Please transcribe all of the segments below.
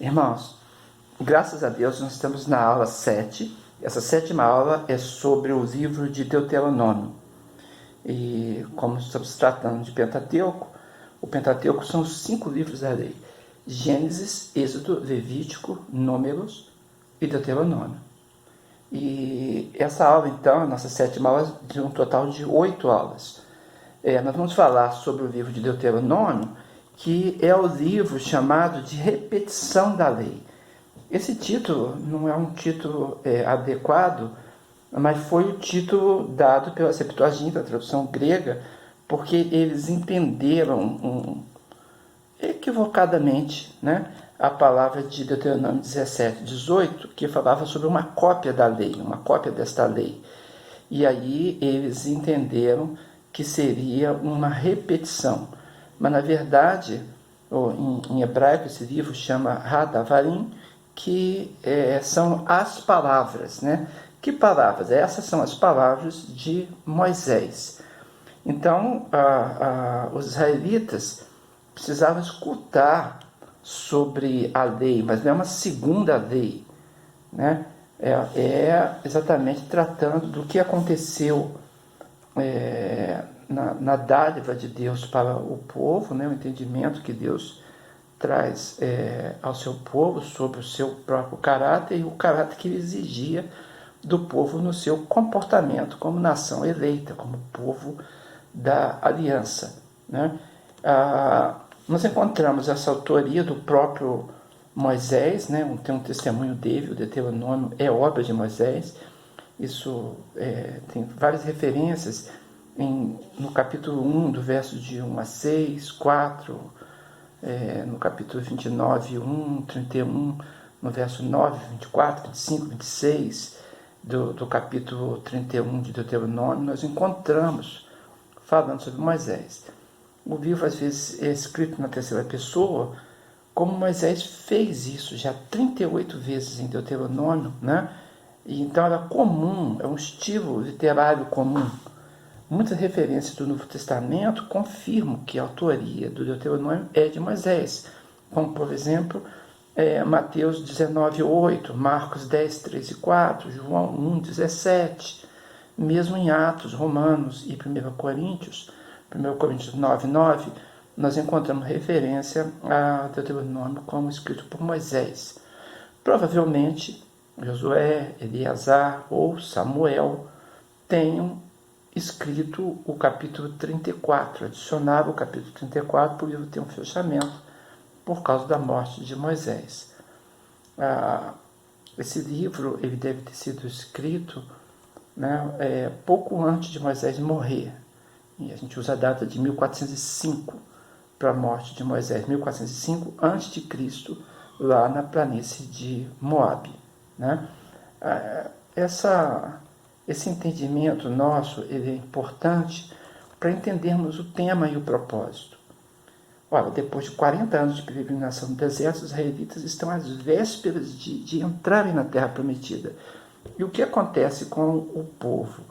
Irmãos, graças a Deus nós estamos na aula 7. Essa sétima aula é sobre o livro de Deuteronômio. E como estamos tratando de Pentateuco, o Pentateuco são os 5 livros da lei: Gênesis, Êxodo, Levítico, Números e Deuteronômio. E essa aula, então, a nossa sétima aula, de um total de 8 aulas. Nós vamos falar sobre o livro de Deuteronômio, que é o livro chamado de repetição da lei. Esse título não é um título adequado, mas foi o título dado pela Septuaginta, a tradução grega, porque eles entenderam equivocadamente, a palavra de Deuteronômio 17, 18, que falava sobre uma cópia da lei, uma cópia desta lei. E aí eles entenderam que seria uma repetição. Mas, na verdade, em hebraico, esse livro chama Hadavarim, que são as palavras, Que palavras? Essas são as palavras de Moisés. Então, os israelitas precisavam escutar sobre a lei, mas não é uma segunda lei, É exatamente tratando do que aconteceu na dádiva de Deus para o povo, o entendimento que Deus traz ao seu povo sobre o seu próprio caráter e o caráter que ele exigia do povo no seu comportamento como nação eleita, como povo da aliança. Nós encontramos essa autoria do próprio Moisés, tem um testemunho dele, o Deuteronômio é obra de Moisés. Isso tem várias referências no capítulo 1, do verso de 1 a 6, 4, no capítulo 29, 1, 31, no verso 9, 24, 25, 26, do capítulo 31 de Deuteronômio, nós encontramos falando sobre Moisés. O livro, às vezes, é escrito na terceira pessoa, como Moisés fez isso já 38 vezes em Deuteronômio, E então era comum, é um estilo literário comum. Muitas referências do Novo Testamento confirmam que a autoria do Deuteronômio é de Moisés, como, por exemplo, Mateus 19, 8, Marcos 10, 3 e 4, João 1, 17, mesmo em Atos, Romanos e 1 Coríntios 9, 9, nós encontramos referência a Deuteronômio como escrito por Moisés. Provavelmente, Josué, Eleazar ou Samuel tenham escrito o capítulo 34, adicionaram o capítulo 34 para o livro ter um fechamento por causa da morte de Moisés. Esse livro ele deve ter sido escrito pouco antes de Moisés morrer. E a gente usa a data de 1405 para a morte de Moisés, 1405 a.C., lá na planície de Moabe. Esse entendimento nosso ele é importante para entendermos o tema e o propósito. Ora, depois de 40 anos de peregrinação no deserto, os israelitas estão às vésperas de entrarem na Terra Prometida. E o que acontece com o povo?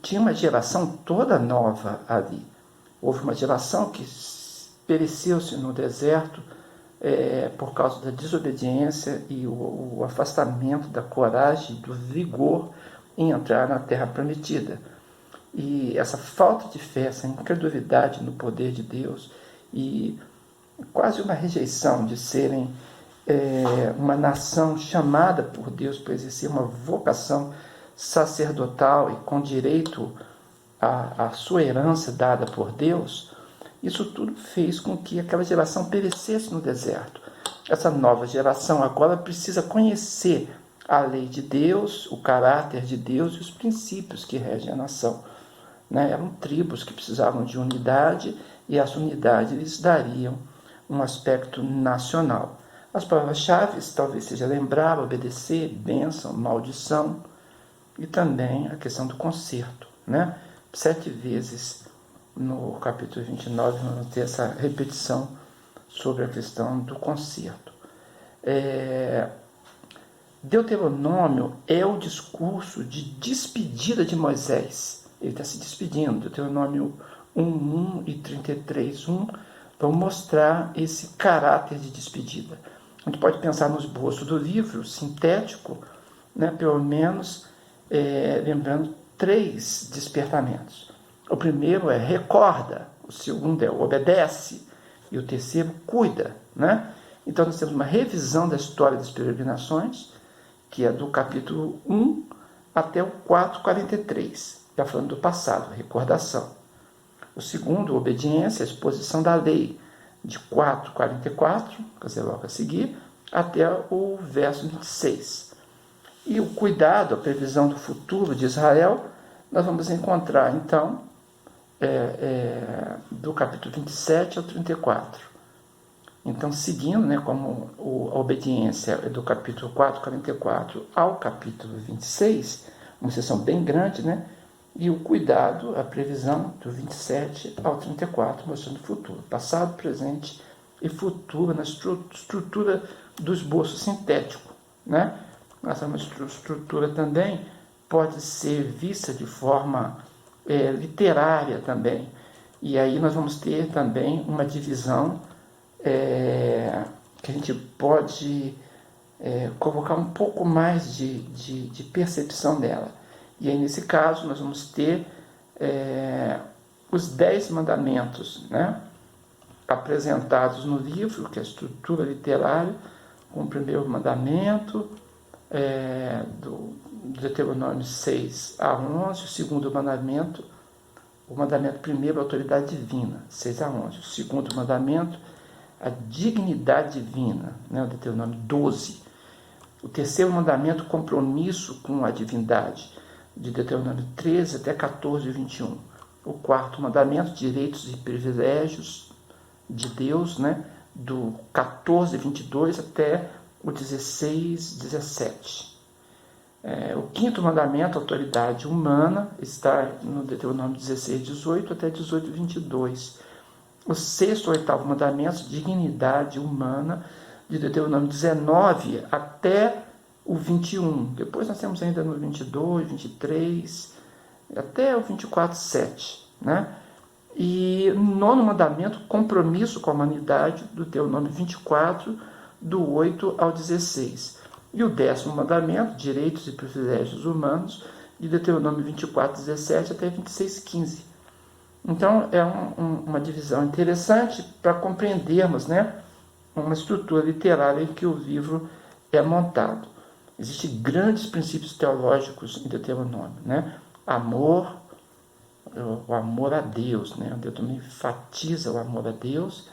Tinha uma geração toda nova ali. Houve uma geração que pereceu-se no deserto por causa da desobediência e o afastamento da coragem, do vigor em entrar na Terra Prometida. E essa falta de fé, essa incredulidade no poder de Deus e quase uma rejeição de serem uma nação chamada por Deus para exercer uma vocação sacerdotal e com direito à sua herança dada por Deus, isso tudo fez com que aquela geração perecesse no deserto. Essa nova geração agora precisa conhecer a lei de Deus, o caráter de Deus e os princípios que regem a nação. Eram tribos que precisavam de unidade e essa unidade lhes dariam um aspecto nacional. As palavras-chave talvez seja lembrar, obedecer, bênção, maldição e também a questão do conserto. 7 vezes no capítulo 29 vamos ter essa repetição sobre a questão do conserto. Deuteronômio é o discurso de despedida de Moisés. Ele está se despedindo. Deuteronômio 1 e 33, 1 vão mostrar esse caráter de despedida. A gente pode pensar no esboço do livro, sintético, né, pelo menos lembrando 3 despertamentos. O primeiro é recorda, o segundo é obedece e o terceiro cuida, né? Então nós temos uma revisão da história das peregrinações, que é do capítulo 1 até o 4:43, já falando do passado, recordação. O segundo, obediência, a exposição da lei, de 4:44, quer dizer, logo a seguir, até o verso 26. E o cuidado, a previsão do futuro de Israel, nós vamos encontrar, então, do capítulo 27 ao 34. Então, seguindo, né, como a obediência é do capítulo 4:44 ao capítulo 26, uma seção bem grande, né, e o cuidado, a previsão do 27 ao 34, mostrando o futuro, passado, presente e futuro, na estrutura do esboço sintético, né? Essa estrutura também pode ser vista de forma literária também. E aí nós vamos ter também uma divisão que a gente pode colocar um pouco mais de percepção dela. E aí, nesse caso, nós vamos ter os 10 mandamentos, né, apresentados no livro, que é a estrutura literária, com o primeiro mandamento, do Deuteronômio 6 a 11, o segundo mandamento, o mandamento primeiro, a autoridade divina, 6 a 11, o segundo mandamento, a dignidade divina, né, o Deuteronômio 12, o terceiro mandamento, compromisso com a divindade, de Deuteronômio 13 até 14:21, o quarto mandamento, direitos e privilégios de Deus, né, do 14:22 até o 16:17. O quinto mandamento, autoridade humana, está no Deuteronômio 16:18 até 18:22. O sexto e oitavo mandamento, dignidade humana, de Deuteronômio 19 até o 21. Depois nós temos ainda no 22, 23, até o 24:7, né? E no nono mandamento, compromisso com a humanidade, do Deuteronômio 24, do 8 ao 16. E o 10º mandamento, direitos e privilégios humanos, de Deuteronômio 24:17 até 26:15. Então, é uma divisão interessante para compreendermos, né, uma estrutura literária em que o livro é montado. Existem grandes princípios teológicos em Deuteronômio, né? Amor, o amor a Deus, né? Deuteronômio enfatiza o amor a Deus,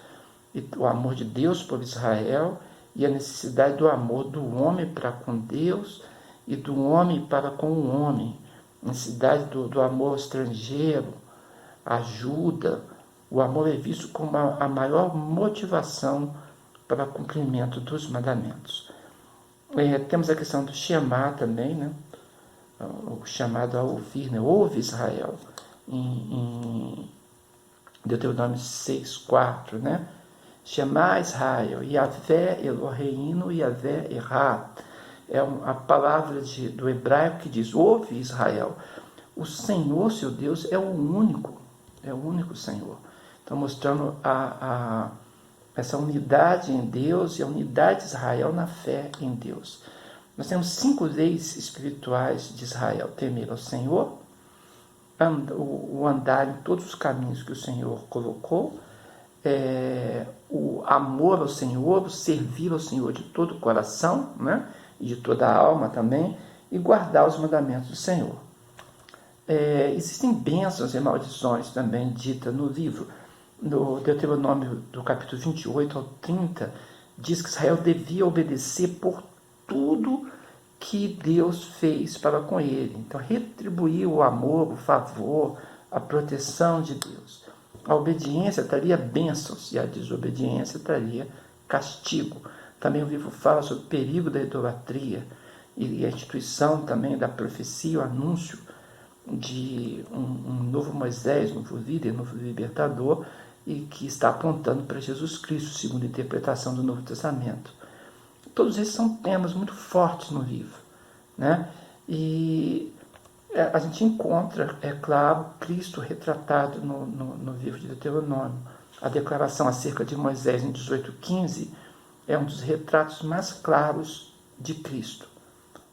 e o amor de Deus por Israel, e a necessidade do amor do homem para com Deus e do homem para com o homem, a necessidade do amor estrangeiro, ajuda. O amor é visto como a maior motivação para o cumprimento dos mandamentos. Temos a questão do Shema também, né? O chamado a ouvir, né? Ouve Israel, em Deuteronômio 6:4, né? Shema Israel, Yahvé Eloheinu, Yahvé Erá. É a palavra do hebraico que diz: ouve Israel, o Senhor, seu Deus, é o único Senhor. Então, mostrando essa unidade em Deus e a unidade de Israel na fé em Deus. Nós temos 5 leis espirituais de Israel: temer ao Senhor, o andar em todos os caminhos que o Senhor colocou, o amor ao Senhor, o servir ao Senhor de todo o coração, né, e de toda a alma também, e guardar os mandamentos do Senhor. Existem bênçãos e maldições também ditas no livro. No Deuteronômio, do capítulo 28 ao 30, diz que Israel devia obedecer por tudo que Deus fez para com ele. Então, retribuir o amor, o favor, a proteção de Deus. A obediência traria bênçãos e a desobediência traria castigo. Também o livro fala sobre o perigo da idolatria e a instituição também da profecia, o anúncio de um novo Moisés, novo líder, novo libertador, e que está apontando para Jesus Cristo, segundo a interpretação do Novo Testamento. Todos esses são temas muito fortes no livro, né? E a gente encontra, é claro, Cristo retratado no livro de Deuteronômio. A declaração acerca de Moisés em 18:15 é um dos retratos mais claros de Cristo.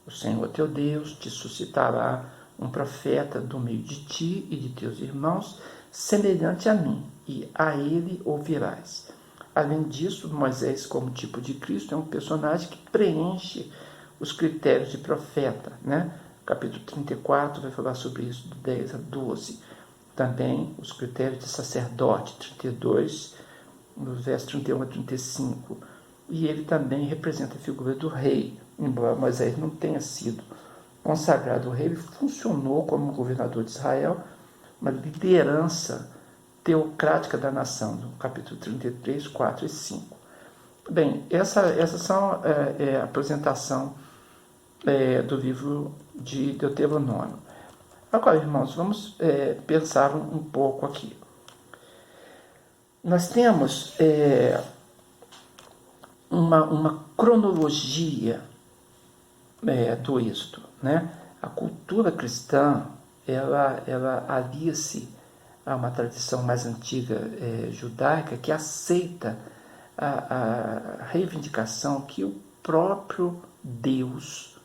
O Senhor teu Deus te suscitará um profeta do meio de ti e de teus irmãos, semelhante a mim, e a ele ouvirás. Além disso, Moisés, como tipo de Cristo, é um personagem que preenche os critérios de profeta, né? Capítulo 34 vai falar sobre isso, do 10 a 12. Também os critérios de sacerdote, 32, nos versos 31 a 35. E ele também representa a figura do rei. Embora Moisés não tenha sido consagrado rei, ele funcionou como governador de Israel, uma liderança teocrática da nação, no capítulo 33, 4 e 5. Bem, essas são a apresentação do livro de Deuteronômio. Agora, irmãos, vamos pensar um pouco aqui. Nós temos uma cronologia do êxodo, né? A cultura cristã, ela alia-se a uma tradição mais antiga judaica que aceita a reivindicação que o próprio Deus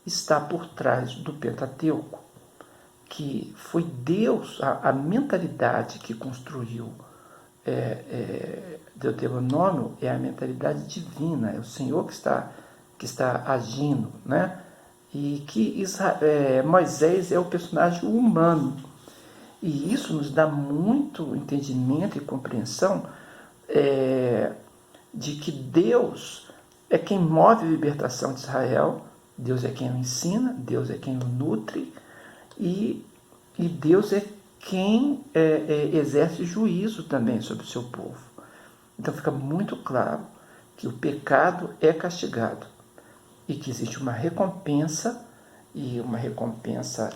está por trás do Pentateuco, que foi Deus, a mentalidade que construiu Deuteronômio é a mentalidade divina, é o Senhor que está agindo, né? E que Moisés é o personagem humano. E isso nos dá muito entendimento e compreensão de que Deus é quem move a libertação de Israel, Deus é quem o ensina, Deus é quem o nutre, e Deus é quem exerce juízo também sobre o seu povo. Então fica muito claro que o pecado é castigado e que existe uma recompensa, e uma recompensa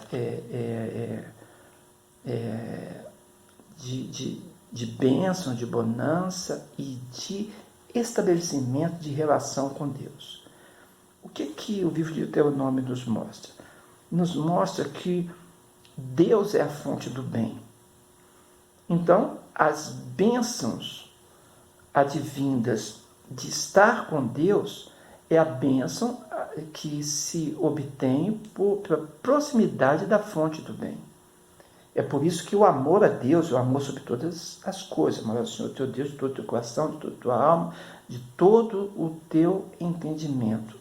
de bênção, de bonança e de estabelecimento de relação com Deus. O que o livro de Deuteronômio nos mostra? Nos mostra que Deus é a fonte do bem. Então, as bênçãos advindas de estar com Deus é a bênção que se obtém pela proximidade da fonte do bem. É por isso que o amor a Deus é o amor sobre todas as coisas. Amar ao Senhor teu Deus de todo o teu coração, de toda a tua alma, de todo o teu entendimento.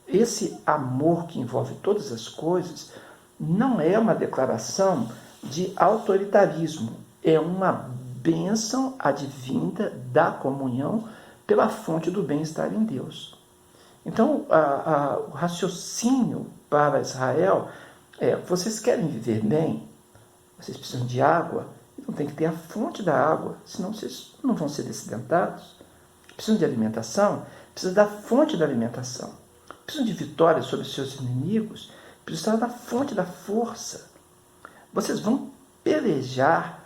Esse amor que envolve todas as coisas não é uma declaração de autoritarismo, é uma bênção advinda da comunhão pela fonte do bem-estar em Deus. Então, o raciocínio para Israel é: vocês querem viver bem? Vocês precisam de água? Então tem que ter a fonte da água, senão vocês não vão ser descedentados. Precisam de alimentação? Precisa da fonte da alimentação. Precisam de vitória sobre seus inimigos? Precisam da fonte da força. Vocês vão pelejar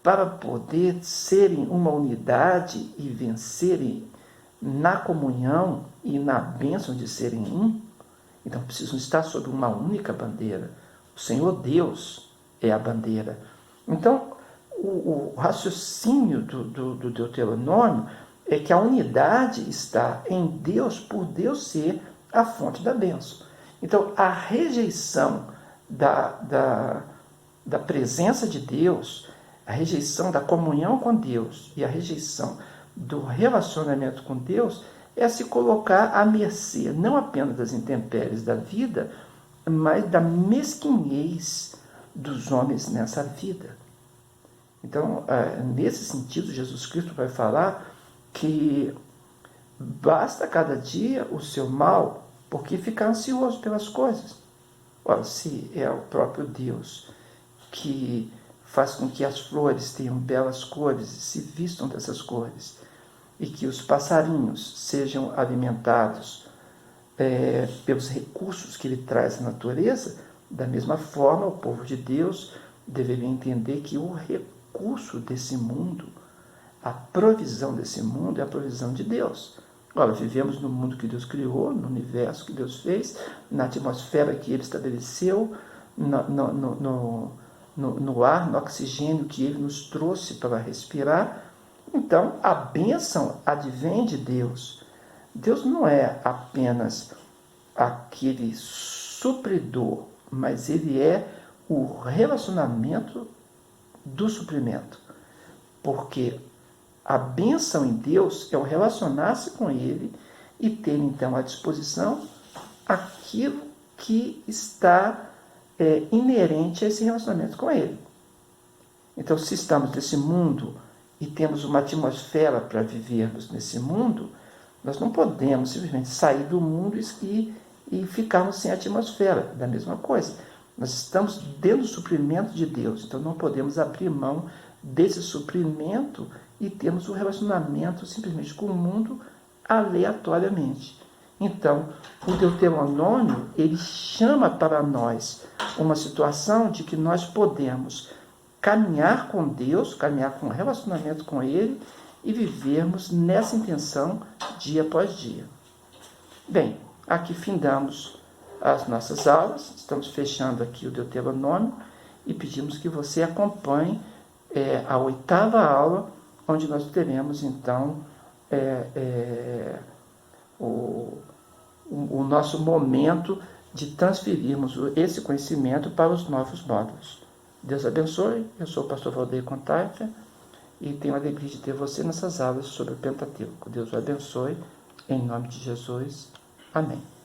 para poder serem uma unidade e vencerem na comunhão e na bênção de serem um. Então precisam estar sob uma única bandeira. O Senhor Deus é a bandeira. Então, o raciocínio do Deuteronômio é que a unidade está em Deus, por Deus ser a fonte da bênção. Então, a rejeição da presença de Deus, a rejeição da comunhão com Deus e a rejeição do relacionamento com Deus é se colocar à mercê, não apenas das intempéries da vida, mas da mesquinhez dos homens nessa vida. Então, nesse sentido, Jesus Cristo vai falar que basta cada dia o seu mal, porque fica ansioso pelas coisas. Ora, se é o próprio Deus que faz com que as flores tenham belas cores e se vistam dessas cores, e que os passarinhos sejam alimentados pelos recursos que ele traz à natureza, da mesma forma, o povo de Deus deveria entender que o recurso desse mundo, a provisão desse mundo é a provisão de Deus. Ora, vivemos no mundo que Deus criou, no universo que Deus fez, na atmosfera que Ele estabeleceu, no ar, no oxigênio que Ele nos trouxe para respirar, Então, a bênção advém de Deus. Deus não é apenas aquele supridor, mas ele é o relacionamento do suprimento. Porque a bênção em Deus é o relacionar-se com ele e ter então à disposição aquilo que está inerente a esse relacionamento com ele. Então, se estamos nesse mundo e temos uma atmosfera para vivermos nesse mundo, nós não podemos simplesmente sair do mundo e ficarmos sem atmosfera. Da mesma coisa, nós estamos dentro do suprimento de Deus, então não podemos abrir mão desse suprimento e termos um relacionamento simplesmente com o mundo aleatoriamente. Então, o Deuteronômio, ele chama para nós uma situação de que nós podemos caminhar com Deus, caminhar com um relacionamento com Ele e vivermos nessa intenção dia após dia. Bem, aqui findamos as nossas aulas, estamos fechando aqui o Deuteronômio e pedimos que você acompanhe a 8ª aula, onde nós teremos então o nosso momento de transferirmos esse conhecimento para os novos módulos. Deus abençoe, eu sou o pastor Valdeir Contaifer e tenho a alegria de ter você nessas aulas sobre o Pentateuco. Deus o abençoe, em nome de Jesus. Amém.